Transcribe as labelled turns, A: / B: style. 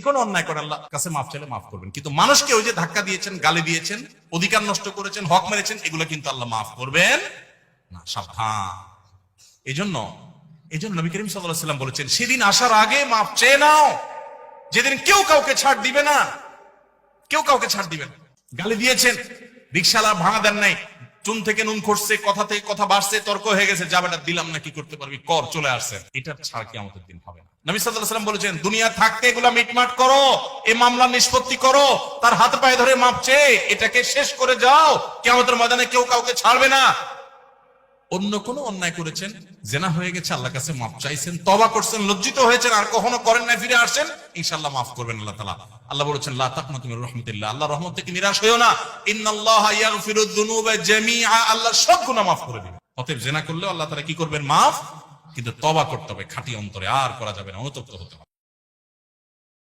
A: কোনো অন্যায় করে আল্লাহ কাছে মাফ চাইলে মাফ করবেন, কিন্তু মানুষকে ওই যে ধাক্কা দিয়েছেন, গালি দিয়েছেন, অধিকার নষ্ট করেছেন, হক মেরেছেন, এগুলো কিন্তু আল্লাহ মাফ করবেন না। সাবধান। এই জন্য নবী করিম সাল্লাল্লাহু আলাইহি ওয়াসাল্লাম বলেছেন, সেদিন আসার আগে মাফ চেয়ে নাও, যেদিন কেউ কাউকে ছাড় দিবে না, কেউ কাউকে ছাড় দিবে না। গালি দিয়েছেন, রিকশালা ভাঙা দেন নাই, চুন থেকে নুন খসছে, কথা থেকে কথা বাড়ছে, তর্ক হয়ে গেছে, যা বেটা দিলাম না, কি করতে পারবি কর, চলে আসছেন, এটার ছাড় কিয়ামতের দিন হবে না। নবী সাল্লাল্লাহু আলাইহি ওয়াসাল্লাম বলেছেন, দুনিয়া থাকতে এগুলা মিটমাট করো, এই মামলা নিষ্পত্তি করো, তার হাত পায়ে ধরে মাপ চেয়ে এটাকে শেষ করে যাও, কিয়ামতের ময়দানে কেউ কাউকে ছাড়বে না। অন্য কোনো অন্যায় করেছেন, জেনা হয়ে গেছে, আল্লাহর কাছে মাফ চাইছেন, তওবা করছেন, লজ্জিত হয়েছেন, আর কখনো করেন না, ফিরে আসেন, ইনশাআল্লাহ মাফ করবেন আল্লাহ তাআলা। আল্লাহ বলেছেন, লা তাকনাতু মির রাহমাতিল্লাহ, আল্লাহর রহমত থেকে নিরাশ হইও না, ইন্নাল্লাহা ইয়াগফিরুয যুনুবা জামিআ, আল্লাহ সব গুনাহ মাফ করে দিবেন। অতএব জেনা করলেও আল্লাহ তাআলা কি করবেন? মাফ, কিন্তু তওবা করতে হবে খাঁটি অন্তরে, আর করা যাবে না, অনুতপ্ত হতে হবে।